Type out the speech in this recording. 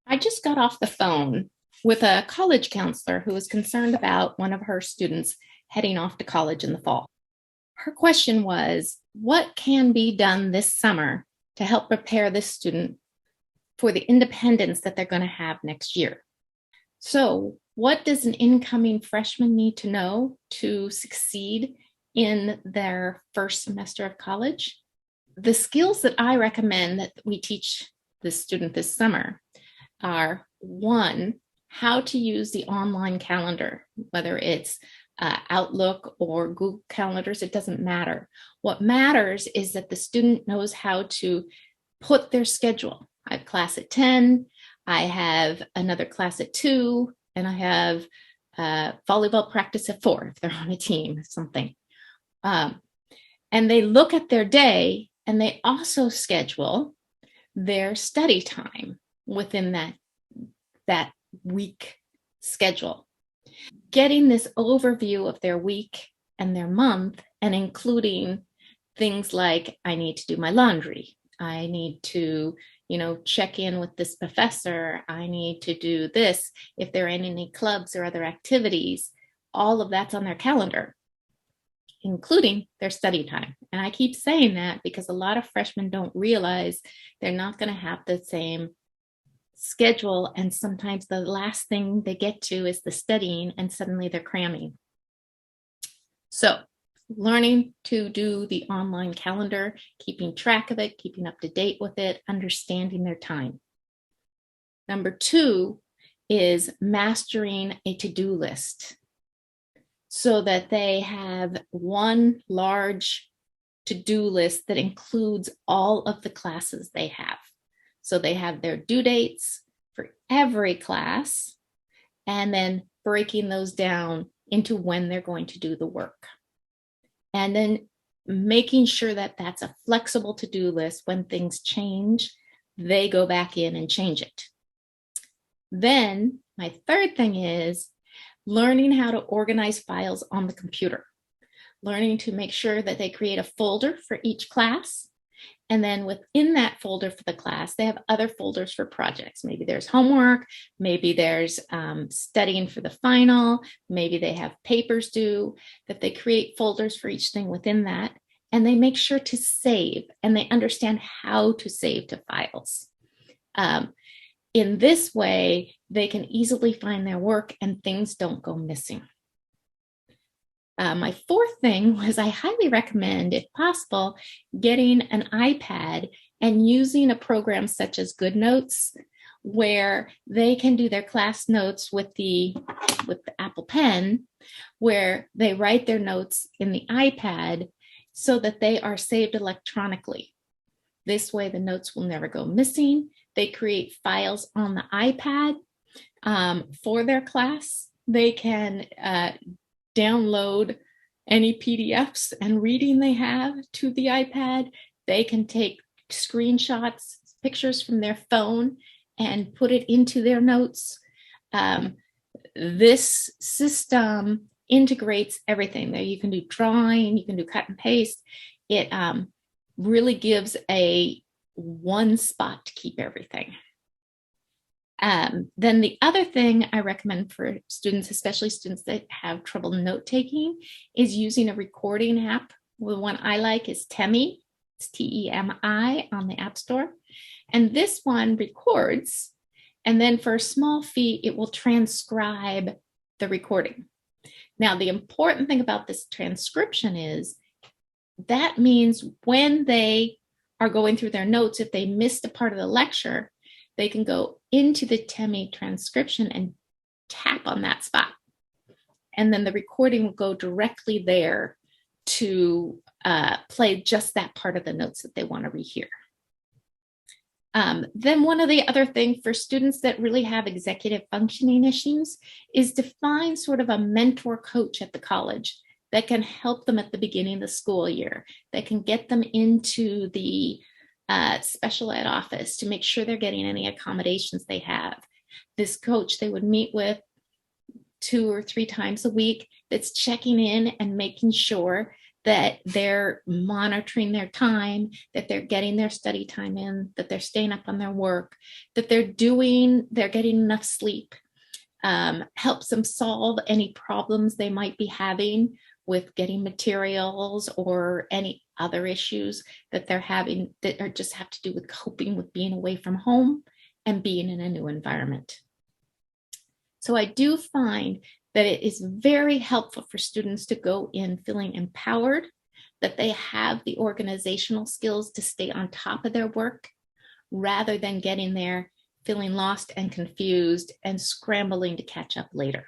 I just got off the phone with a college counselor who was concerned about one of her students heading off to college in the fall. Her question was, what can be done this summer to help prepare this student for the independence that they're going to have next year? So, what does an incoming freshman need to know to succeed in their first semester of college? The skills that I recommend that we teach this student this summer are: one, how to use the online calendar, whether it's Outlook or Google Calendars, it doesn't matter. What matters is that the student knows how to put their schedule. I have class at 10, I have another class at 2, and I have volleyball practice at 4 if they're on a team, something. And they look at their day and they also schedule their study time within that week schedule. Getting this overview of their week and their month, and including things like, I need to do my laundry, I need to check in with this professor, I need to do this, if they're in any clubs or other activities, all of that's on their calendar, including their study time. And I keep saying that because a lot of freshmen don't realize they're not going to have the same schedule, and sometimes the last thing they get to is the studying, and suddenly they're cramming. So learning to do the online calendar, keeping track of it, keeping up to date with it, understanding their time. Number 2 is mastering a to-do list so that they have one large to-do list that includes all of the classes they have. So they have their due dates for every class, and then breaking those down into when they're going to do the work. And then making sure that that's a flexible to-do list. When things change, they go back in and change it. Then my third thing is learning how to organize files on the computer, learning to make sure that they create a folder for each class. And then within that folder for the class, they have other folders for projects. Maybe there's homework, maybe there's studying for the final, maybe they have papers due, that they create folders for each thing within that. And they make sure to save, and they understand how to save to files. In this way, they can easily find their work and things don't go missing. My fourth thing was, I highly recommend, if possible, getting an iPad and using a program such as GoodNotes, where they can do their class notes with the Apple Pen, where they write their notes in the iPad so that they are saved electronically. This way, the notes will never go missing. They create files on the iPad for their class. They can download any PDFs and reading they have to the iPad. They can take screenshots, pictures from their phone, and put it into their notes. This system integrates everything. There you can do drawing, you can do cut and paste. It really gives a one spot to keep everything. Then the other thing I recommend for students, especially students that have trouble note-taking, is using a recording app. The one I like is Temi. It's Temi on the App Store. And this one records, and then for a small fee, it will transcribe the recording. Now, the important thing about this transcription is that means when they are going through their notes, if they missed a part of the lecture, they can go into the Temi transcription and tap on that spot. And then the recording will go directly there to play just that part of the notes that they want to rehear. Then one of the other things for students that really have executive functioning issues is to find sort of a mentor coach at the college that can help them at the beginning of the school year, that can get them into the special ed office to make sure they're getting any accommodations they have. This coach they would meet with 2 or 3 times a week, that's checking in and making sure that they're monitoring their time, that they're getting their study time in, that they're staying up on their work, that they're getting enough sleep, helps them solve any problems they might be having with getting materials or any other issues that they're having that are just have to do with coping with being away from home and being in a new environment. So I do find that it is very helpful for students to go in feeling empowered, that they have the organizational skills to stay on top of their work, rather than getting there feeling lost and confused and scrambling to catch up later.